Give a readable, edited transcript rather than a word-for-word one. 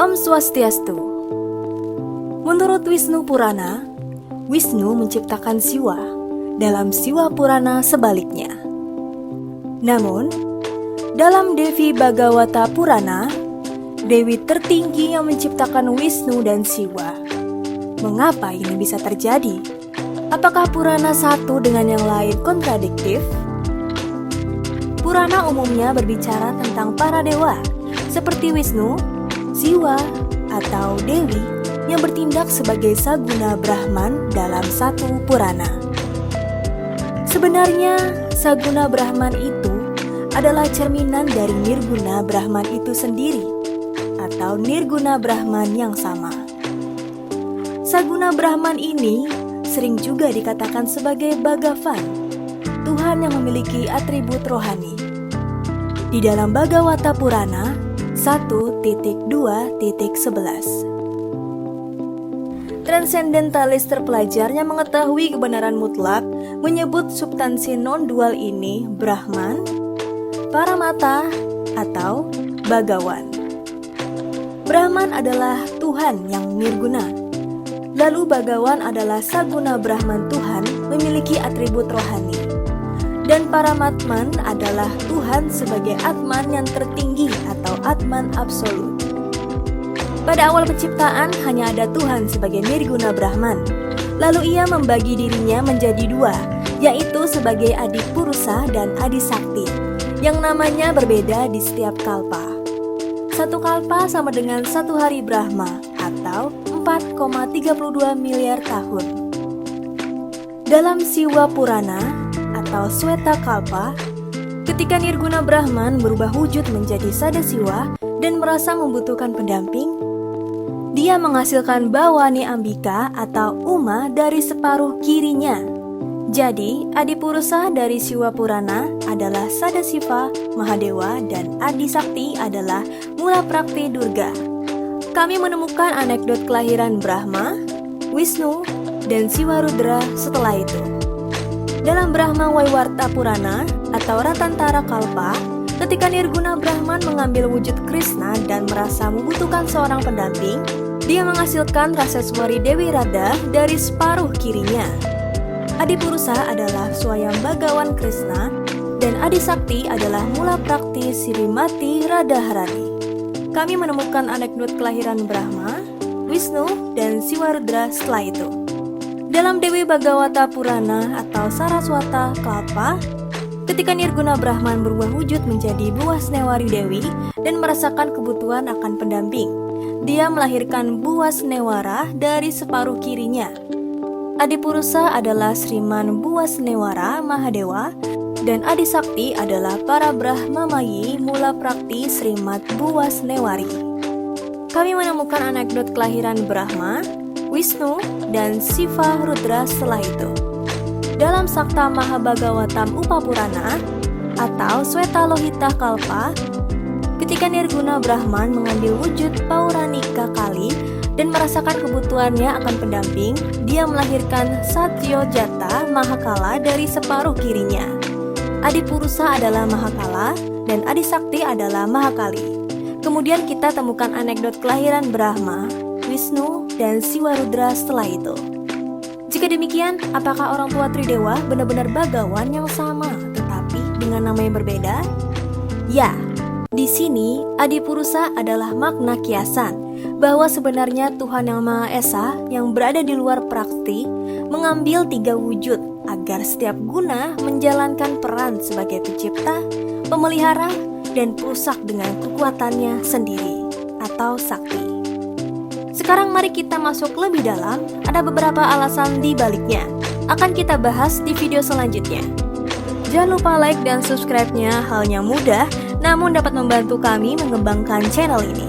Om Swastiastu. Menurut Wisnu Purana, Wisnu menciptakan Siwa, dalam Siwa Purana sebaliknya. Namun, dalam Devi Bhagawata Purana, Dewi tertinggi yang menciptakan Wisnu dan Siwa. Mengapa ini bisa terjadi? Apakah Purana satu dengan yang lain kontradiktif? Purana umumnya berbicara tentang para dewa, seperti Wisnu, Siwa, atau Dewi yang bertindak sebagai Saguna Brahman dalam satu Purana. Sebenarnya, Saguna Brahman itu adalah cerminan dari Nirguna Brahman itu sendiri, atau Nirguna Brahman yang sama. Saguna Brahman ini sering juga dikatakan sebagai Bhagavan, Tuhan yang memiliki atribut rohani. Di dalam Bhagawata Purana 1.2.11, transendentalis terpelajar yang mengetahui kebenaran mutlak menyebut substansi non-dual ini Brahman, Paramata, atau Bhagawan. Brahman adalah Tuhan yang nirguna, lalu Bhagawan adalah Saguna Brahman Tuhan memiliki atribut rohani, dan Paramatman adalah Tuhan sebagai Atman yang tertinggi atau Atman absolut. Pada awal penciptaan hanya ada Tuhan sebagai Nirguna Brahman, lalu ia membagi dirinya menjadi dua, yaitu sebagai Adi Purusa dan Adi Sakti, yang namanya berbeda di setiap kalpa. Satu kalpa sama dengan satu hari Brahma atau 4,32 miliar tahun. Dalam Siwa Purana atau Sweta Kalpa, ketika Nirguna Brahman berubah wujud menjadi Sadasiwa dan merasa membutuhkan pendamping, dia menghasilkan Bhavani Ambika atau Uma dari separuh kirinya. Jadi, Adipurusa dari Siwa Purana adalah Sadasiva, Mahadewa, dan Adi Sakti adalah Mula Prakti Durga. Kami menemukan anekdot kelahiran Brahma, Wisnu, dan Siwa Rudra setelah itu. Dalam Brahma Waiwarta Purana atau Ratantara Kalpa, ketika Nirguna Brahman mengambil wujud Krishna dan merasa membutuhkan seorang pendamping, dia menghasilkan Raseswari Dewi Radha dari separuh kirinya. Adipurusa adalah Swayam Bhagawan Krishna dan Adi Sakti adalah Mula Prakti Srimati Radharani. Kami menemukan anekdot kelahiran Brahma, Wisnu, dan Siwa Rudra setelah itu. Dalam Dewi Bhagawata Purana atau Saraswata Kalpa, ketika Nirguna Brahman berubah wujud menjadi Buwasnewari Dewi dan merasakan kebutuhan akan pendamping, dia melahirkan Buwasnewara dari separuh kirinya. Adipurusa adalah Sriman Buwasnewara Mahadewa dan Adi Sakti adalah para Brahmamayi Mula Prakti Srimat Buwasnewari. Kami menemukan anekdot kelahiran Brahma, Wisnu, dan Siva Rudra setelah itu. Dalam Sakta Mahabhagavatam Upapurana atau Sweta Lohita Kalpa, ketika Nirguna Brahman mengambil wujud Pauranika Kali dan merasakan kebutuhannya akan pendamping, dia melahirkan Satyojata Mahakala dari separuh kirinya. Adipurusa adalah Mahakala dan Adi Sakti adalah Mahakali. Kemudian kita temukan anekdot kelahiran Brahma, Wisnu, dan Siwa Rudra setelah itu. Jika demikian, apakah orang tua Tridewa benar-benar Bhagawan yang sama tetapi dengan nama yang berbeda? Ya, di sini Adipurusa adalah makna kiasan bahwa sebenarnya Tuhan yang Maha Esa yang berada di luar prakti mengambil 3 wujud agar setiap guna menjalankan peran sebagai pencipta, pemelihara, dan perusak dengan kekuatannya sendiri atau sakti. Sekarang mari kita masuk lebih dalam, ada beberapa alasan di baliknya. Akan kita bahas di video selanjutnya. Jangan lupa like dan subscribe-nya, halnya mudah, namun dapat membantu kami mengembangkan channel ini.